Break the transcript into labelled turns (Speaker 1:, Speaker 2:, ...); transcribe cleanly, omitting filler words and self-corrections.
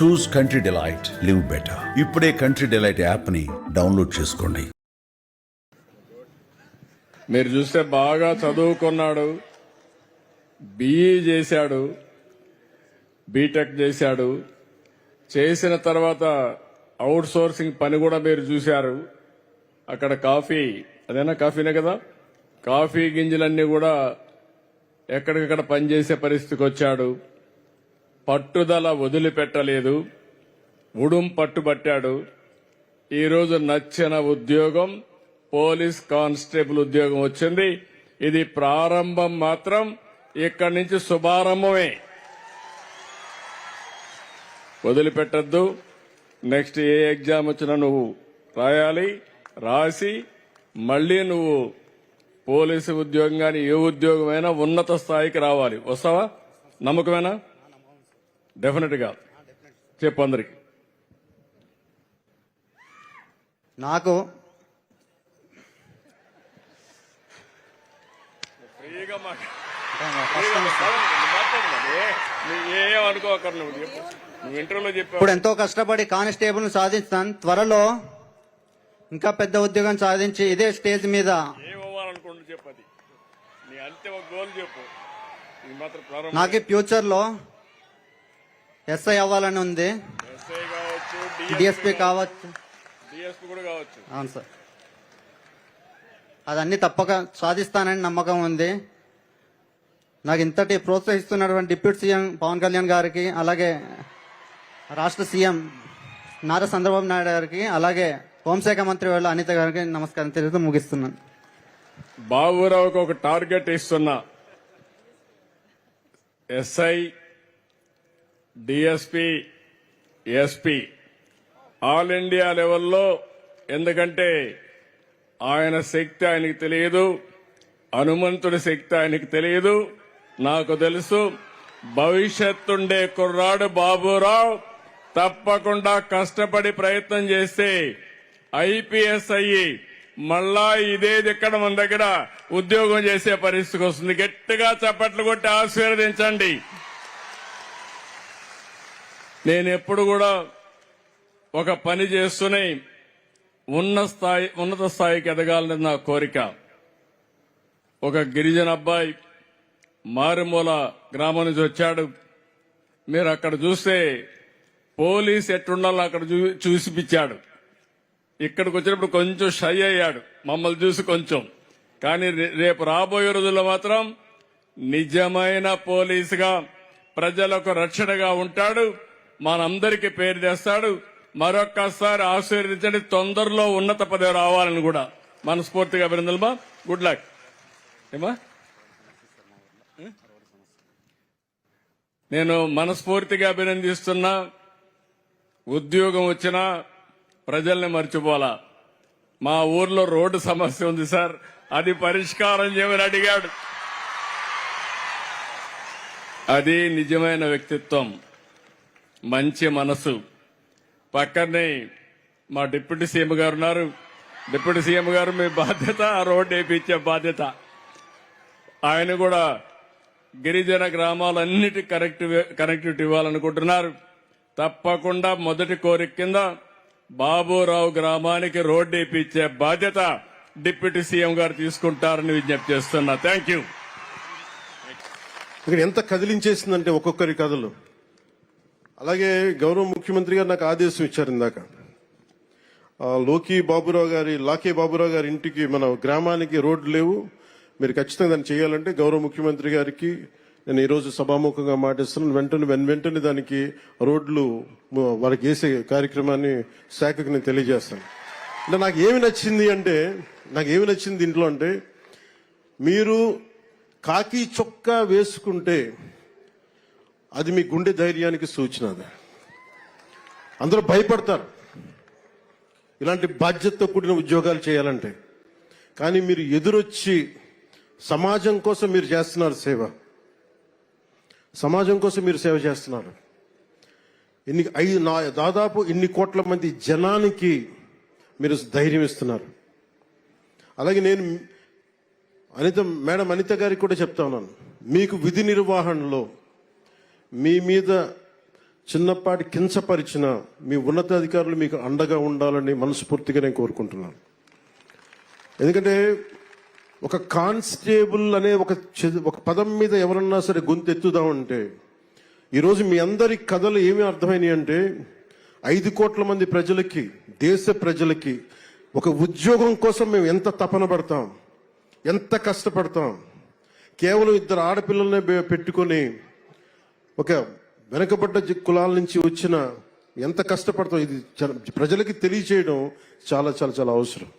Speaker 1: చూస్ country delight, live better. ఇప్పుడే country delight app ని download చేసుకోండి.
Speaker 2: మీరు చూస్తే బాగా చదువుకున్నాడు, బిఈ చేశాడు, బీటెక్ చేశాడు. చేసిన తర్వాత అవుట్ సోర్సింగ్ పని కూడా మీరు చూశారు. అక్కడ కాఫీ, అదేనా కాఫీనే కదా, కాఫీ గింజలన్నీ కూడా ఎక్కడికక్కడ పనిచేసే పరిస్థితికి వచ్చాడు. పట్టుదల వదిలిపెట్టలేదు, ఉడుం పట్టుబట్టాడు. ఈరోజు నచ్చిన ఉద్యోగం పోలీస్ కానిస్టేబుల్ ఉద్యోగం వచ్చింది. ఇది ప్రారంభం మాత్రం, ఇక్కడి నుంచి శుభారంభమే. వదిలిపెట్టద్దు. నెక్స్ట్ ఏ ఎగ్జామ్ వచ్చినా నువ్వు రాయాలి, రాసి మళ్లీ నువ్వు పోలీసు ఉద్యోగం కానీ ఏ ఉద్యోగమైనా ఉన్నత స్థాయికి రావాలి. వస్తావా? నమ్మకమేనా? డెఫినెట్ గా చెప్పు అందరికి.
Speaker 3: నాకు
Speaker 2: ఫ్రీగా ఏమనుకోకరు, నువ్వు ఇంటర్వ్యూలో చెప్పావు.
Speaker 3: ఇప్పుడు ఎంతో కష్టపడి కానిస్టేబుల్ సాధిస్తాను. త్వరలో ఇంకా పెద్ద ఉద్యోగం సాధించి ఇదే స్టేజ్ మీద
Speaker 2: ఏమవ్వాలనుకుంటు చెప్పది, నీ అంతిమ గోల్ చెప్పు.
Speaker 3: నాకు ఫ్యూచర్ లో ఎస్ఐ అవ్వాలని ఉంది.
Speaker 2: ఎస్ఐ కావచ్చు,
Speaker 3: డిఎస్పీ కావచ్చు,
Speaker 2: డిఎస్పీ కూడా కావచ్చు.
Speaker 3: అవును సార్, అదన్నీ తప్పక సాధిస్తానని నమ్మకం ఉంది. నాకు ఇంతటి ప్రోత్సహిస్తున్నటువంటి డిప్యూటీ సీఎం పవన్ కళ్యాణ్ గారికి, అలాగే రాష్ట్ర సీఎం నారా చంద్రబాబు నాయుడు గారికి, అలాగే హోంశాఖ మంత్రి వాళ్ళ అనిత గారికి నమస్కారం తెలుస్తూ ముగిస్తున్నాను.
Speaker 2: బాబురావుకి ఒక టార్గెట్ ఇస్తున్నా. SI, DSP, SP all India లెవెల్లో. ఎందుకంటే ఆయన శక్తి ఆయనకి తెలియదు, హనుమంతుడి శక్తి ఆయనకి తెలియదు. నాకు తెలుసు. భవిష్యత్తుండే కుర్రాడు బాబురావు తప్పకుండా కష్టపడి ప్రయత్నం చేస్తే ఐపీఎస్ అయ్యి మళ్ళా ఇదే ఇక్కడ మన దగ్గర ఉద్యోగం చేసే పరిస్థితికి వస్తుంది. గట్టిగా చప్పట్లు కొట్టి ఆశీర్వదించండి. నేను ఎప్పుడు కూడా ఒక పని చేస్తూనే ఉన్నత స్థాయికి ఎదగాలని నా కోరిక. ఒక గిరిజన అబ్బాయి మారుమూల గ్రామం నుంచి వచ్చాడు. మీరు అక్కడ చూస్తే పోలీస్ ఎట్టుండాలో అక్కడ చూసిపించాడు. ఇక్కడికి వచ్చినప్పుడు కొంచెం షై అయ్యాడు మమ్మల్ని చూసి కొంచెం. కానీ రేపు రాబోయే రోజుల్లో మాత్రం నిజమైన పోలీసుగా ప్రజలకు రక్షణగా ఉంటాడు. మనందరికీ పేరు తెస్తాడు. మరొక్కసారి ఆశీర్వదించండి. తొందరలో ఉన్నత పదవి రావాలని కూడా మనస్ఫూర్తిగా అభినందనలు. Good luck. ఏమా నేను మనస్ఫూర్తిగా అభినందిస్తున్నా. ఉద్యోగం వచ్చినా ప్రజల్ని మర్చిపోలా. మా ఊర్లో రోడ్డు సమస్య ఉంది సార్, అది పరిష్కారం చేయమని అడిగాడు. అది నిజమైన వ్యక్తిత్వం, మంచి మనసు. పక్కనే మా డిప్యూటీ సీఎం గారు ఉన్నారు. డిప్యూటీ సీఎం గారు మీ బాధ్యత ఆ రోడ్డు వేయించే బాధ్యత. ఆయన కూడా గిరిజన గ్రామాలన్నిటి కనెక్టివిటీ ఇవ్వాలనుకుంటున్నారు. తప్పకుండా మొదటి కోరిక కింద బాబురావు గ్రామానికి రోడ్డు వేయించే బాధ్యత డిప్యూటీ సీఎం గారు తీసుకుంటారని విజ్ఞప్తి చేస్తున్నా. Thank you.
Speaker 4: ఇక్కడ ఎంత కదిలించేసిందంటే ఒక్కొక్కరి కథలు. అలాగే గౌరవ ముఖ్యమంత్రి గారు నాకు ఆదేశం ఇచ్చారు ఇందాక, లాకే బాబురావు గారి ఇంటికి, మన గ్రామానికి రోడ్లు లేవు, మీరు ఖచ్చితంగా దాన్ని చేయాలంటే గౌరవ ముఖ్యమంత్రి గారికి నేను ఈరోజు సభాముఖంగా మాటిస్తున్నాను. వెంటనే దానికి రోడ్లు వారికి వేసే కార్యక్రమాన్ని శాఖకు నేను తెలియజేస్తాను. అంటే నాకు ఏమి నచ్చింది దీంట్లో అంటే, మీరు కాకి చొక్కా వేసుకుంటే అది మీ గుండె ధైర్యానికి సూచన. అది అందరూ భయపడతారు ఇలాంటి బాధ్యతతో కూడిన ఉద్యోగాలు చేయాలంటే. కానీ మీరు ఎదురొచ్చి సమాజం కోసం మీరు చేస్తున్నారు సేవ, సమాజం కోసం మీరు సేవ చేస్తున్నారు. దాదాపు ఇన్ని కోట్ల మంది జనానికి మీరు ధైర్యం ఇస్తున్నారు. అలాగే నేను మేడం అనిత గారికి కూడా చెప్తా ఉన్నాను, మీకు విధి నిర్వహణలో మీ మీద చిన్నపాటి కించపరిచిన మీ ఉన్నతాధికారులు మీకు అండగా ఉండాలని మనస్ఫూర్తిగా నేను కోరుకుంటున్నాను. ఎందుకంటే ఒక కానిస్టేబుల్ అనే ఒక పదం మీద ఎవరన్నా సరే గొంతెత్తుదామంటే ఈరోజు మీ అందరి కథలు ఏమి అర్థమైనాయి అంటే 5 కోట్ల మంది ప్రజలకి, దేశ ప్రజలకి ఒక ఉద్యోగం కోసం మేము ఎంత తపన పడతాం, ఎంత కష్టపడతాం. కేవలం 2 ఆడపిల్లలనే పెట్టుకొని ఒక వెనకబడ్డ కులాల నుంచి వచ్చిన ఎంత కష్టపడతాం, ఇది ప్రజలకి తెలియచేయడం చాలా చాలా చాలా అవసరం.